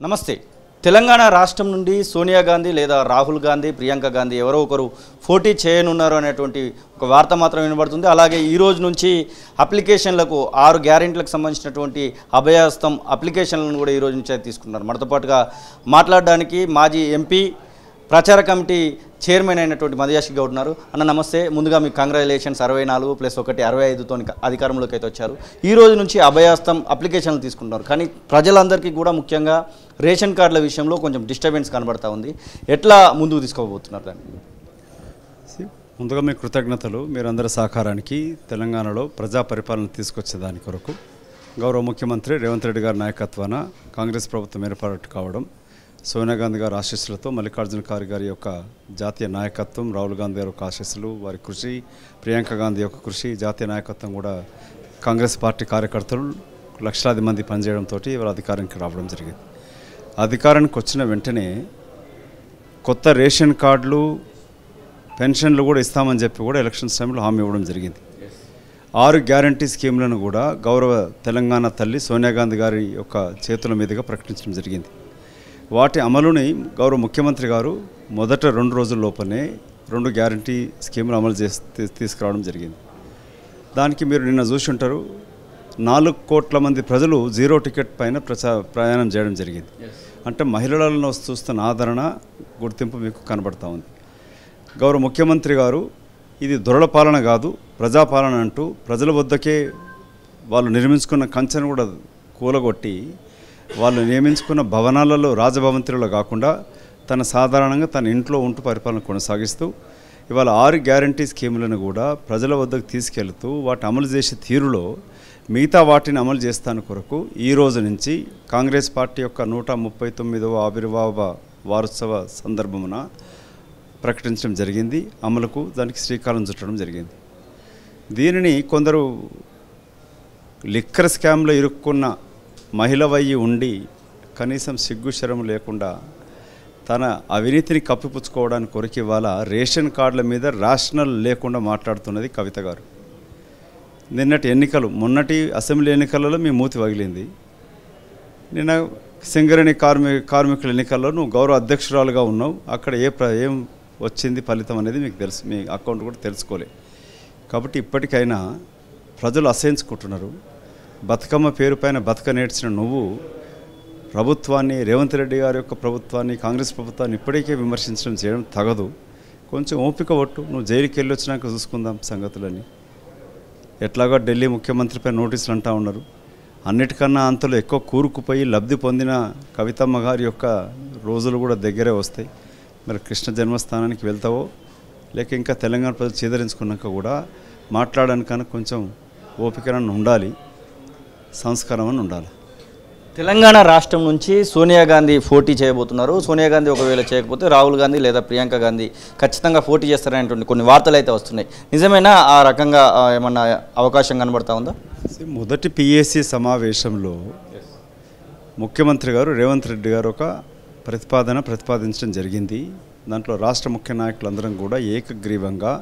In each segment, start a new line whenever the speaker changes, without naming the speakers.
నమస్తే. తెలంగాణ రాష్ట్రం నుండి సోనియా గాంధీ లేదా రాహుల్ గాంధీ, ప్రియాంక గాంధీ ఎవరో ఒకరు పోటీ చేయనున్నారు అనేటువంటి ఒక వార్త మాత్రం వినబడుతుంది. అలాగే ఈ రోజు నుంచి అప్లికేషన్లకు 6 గ్యారెంటీలకు సంబంధించినటువంటి అభయహస్తం అప్లికేషన్లను కూడా ఈ రోజు నుంచి తీసుకున్నారు. మనతో పాటుగా మాట్లాడడానికి మాజీ ఎంపీ ప్రచార కమిటీ చైర్మన్ అయినటువంటి మధుయాషి గౌడ్ ఉన్నారు. అన్న నమస్తే. ముందుగా మీకు కంగ్రాచులేషన్స్. 64+1 65తో అధికారంలోకి అయితే వచ్చారు. ఈ రోజు నుంచి అభయహస్తం అప్లికేషన్లు తీసుకుంటున్నారు. కానీ ప్రజలందరికీ కూడా ముఖ్యంగా రేషన్ కార్డుల విషయంలో కొంచెం డిస్టర్బెన్స్ కనబడతా ఉంది. ఎట్లా ముందుకు తీసుకోబోతున్నారు దాన్ని?
ముందుగా మీ కృతజ్ఞతలు. మీరందరి సహకారానికి తెలంగాణలో ప్రజా పరిపాలన తీసుకొచ్చే దాని కొరకు గౌరవ ముఖ్యమంత్రి రేవంత్ రెడ్డి గారి నాయకత్వాన కాంగ్రెస్ ప్రభుత్వం ఏర్పాటు కావడం, సోనియా గాంధీ గారి ఆశీస్సులతో, మల్లికార్జున ఖార్గే గారి యొక్క జాతీయ నాయకత్వం, రాహుల్ గాంధీ గారి యొక్క ఆశీస్సులు, వారి కృషి, ప్రియాంక గాంధీ యొక్క కృషి, జాతీయ నాయకత్వం కూడా కాంగ్రెస్ పార్టీ కార్యకర్తలు లక్షలాది మంది పనిచేయడంతో ఇవాళ అధికారానికి రావడం జరిగింది. అధికారానికి వచ్చిన వెంటనే కొత్త రేషన్ కార్డులు, పెన్షన్లు కూడా ఇస్తామని చెప్పి కూడా ఎలక్షన్స్ టైంలో హామీ ఇవ్వడం జరిగింది. 6 గ్యారంటీ స్కీమ్లను కూడా గౌరవ తెలంగాణ తల్లి సోనియా గాంధీ గారి యొక్క చేతుల మీదుగా ప్రకటించడం జరిగింది. వాటి అమలుని గౌరవ ముఖ్యమంత్రి గారు మొదట 2 రోజుల లోపలనే 2 గ్యారంటీ స్కీములు అమలు తీసుకురావడం జరిగింది. దానికి మీరు నిన్న చూసి ఉంటారు, 4 కోట్ల మంది ప్రజలు 0 టికెట్ పైన ప్రయాణం చేయడం జరిగింది. అంటే మహిళలలో చూస్తున్న ఆదరణ, గుర్తింపు మీకు కనబడతా ఉంది. గౌరవ ముఖ్యమంత్రి గారు ఇది దొరల పాలన కాదు, ప్రజాపాలన అంటూ ప్రజల వద్దకే వాళ్ళు నిర్మించుకున్న కంచెను కూడా కూలగొట్టి వాళ్ళు నియమించుకున్న భవనాలలో, రాజభవంతిలో కాకుండా తన సాధారణంగా తన ఇంట్లో ఉంటూ పరిపాలన కొనసాగిస్తూ ఇవాళ 6 గ్యారంటీ స్కీములను కూడా ప్రజల వద్దకు తీసుకెళ్తూ వాటి అమలు చేసే తీరులో మిగతా వాటిని అమలు చేస్తాను కొరకు ఈ రోజు నుంచి కాంగ్రెస్ పార్టీ యొక్క 139వ ఆవిర్భావ వారోత్సవ సందర్భమున ప్రకటించడం జరిగింది. అమలుకు దానికి శ్రీకారం చుట్టడం జరిగింది. దీనిని కొందరు లిక్కర్ స్కామ్లో ఇరుక్కున్న మహిళవయ్యి ఉండి కనీసం సిగ్గుశరం లేకుండా తన అవినీతిని కప్పిపుచ్చుకోవడానికి కొరకు ఇవాళ రేషన్ కార్డుల మీద రేషనల్ లేకుండా మాట్లాడుతున్నది కవిత గారు. నిన్నటి ఎన్నికలు, మొన్నటి అసెంబ్లీ ఎన్నికలలో మీ మూతి వగిలింది. నిన్న సింగరేణి కార్మికుల ఎన్నికల్లో నువ్వు గౌరవ అధ్యక్షురాలుగా ఉన్నావు. అక్కడ ఏం వచ్చింది ఫలితం అనేది మీకు తెలుసు, మీ అకౌంట్ కూడా తెలుసుకోలే. కాబట్టి ఇప్పటికైనా ప్రజలు అసహించుకుంటున్నారు. బతుకమ్మ పేరు పైన బతుక నేర్చిన నువ్వు ప్రభుత్వాన్ని, రేవంత్ రెడ్డి గారి యొక్క ప్రభుత్వాన్ని, కాంగ్రెస్ ప్రభుత్వాన్ని ఇప్పటికే విమర్శించడం చేయడం తగదు. కొంచెం ఓపిక పట్టు. నువ్వు జైలుకి వెళ్ళి వచ్చినాక చూసుకుందాం సంగతులని. ఎట్లాగా ఢిల్లీ ముఖ్యమంత్రిపై నోటీసులు అంటూ ఉన్నారు. అన్నిటికన్నా అంతలో ఎక్కువ కూరుకుపోయి లబ్ధి పొందిన కవితమ్మ గారి యొక్క రోజులు కూడా దగ్గరే వస్తాయి. మరి కృష్ణ జన్మస్థానానికి వెళ్తావో లేక ఇంకా తెలంగాణ ప్రజలు చేదరించుకున్నాక కూడా మాట్లాడడానికన్నా కొంచెం ఓపికనన్ను ఉండాలి, సంస్కారం అని ఉండాలి.
తెలంగాణ రాష్ట్రం నుంచి సోనియా గాంధీ పోటీ చేయబోతున్నారు. సోనియా గాంధీ ఒకవేళ చేయకపోతే రాహుల్ గాంధీ లేదా ప్రియాంక గాంధీ ఖచ్చితంగా పోటీ చేస్తారనేటువంటి కొన్ని వార్తలు అయితే వస్తున్నాయి. నిజమేనా? ఆ రకంగా ఏమన్నా అవకాశం కనబడతా ఉందా?
మొదటి పిఎస్సి సమావేశంలో ముఖ్యమంత్రి గారు రేవంత్ రెడ్డి గారు ఒక ప్రతిపాదించడం జరిగింది. దాంట్లో రాష్ట్ర ముఖ్య నాయకులందరం కూడా ఏకగ్రీవంగా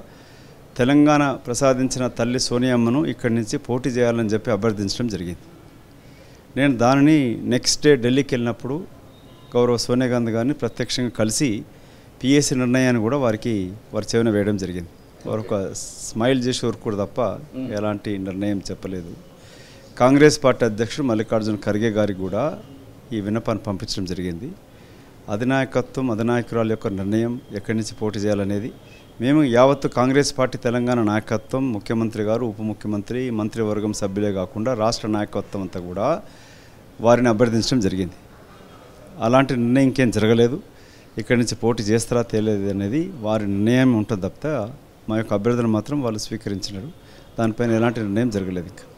తెలంగాణ ప్రసాదించిన తల్లి సోనియమ్మను ఇక్కడి నుంచి పోటీ చేయాలని చెప్పి అభ్యర్థించడం జరిగింది. నేను దానిని నెక్స్ట్ డే ఢిల్లీకి వెళ్ళినప్పుడు గౌరవ సోనియా గాంధీ గారిని ప్రత్యక్షంగా కలిసి పిఎస్సి నిర్ణయాన్ని కూడా వారి చెవిన వేయడం జరిగింది. వారు ఒక స్మైల్ చేసి ఊరుకోడు తప్ప ఎలాంటి నిర్ణయం చెప్పలేదు. కాంగ్రెస్ పార్టీ అధ్యక్షుడు మల్లికార్జున ఖర్గే గారికి కూడా ఈ విన్నపాన్ని పంపించడం జరిగింది. అధినాయకురాలు యొక్క నిర్ణయం ఎక్కడి నుంచి పోటీ చేయాలనేది మేము యావత్తు కాంగ్రెస్ పార్టీ తెలంగాణ నాయకత్వం, ముఖ్యమంత్రి గారు, ఉప ముఖ్యమంత్రి, మంత్రివర్గం సభ్యులే కాకుండా రాష్ట్ర నాయకత్వం అంతా కూడా వారిని అభ్యర్థించడం జరిగింది. అలాంటి నిర్ణయం ఇంకేం జరగలేదు. ఇక్కడి నుంచి పోటీ చేస్తారా తెలియదు అనేది వారి నిర్ణయం ఉంటుంది తప్పితే మా యొక్క అభ్యర్థులు మాత్రం వాళ్ళు స్వీకరించినారు. దానిపైన ఎలాంటి నిర్ణయం జరగలేదు. ఇంకా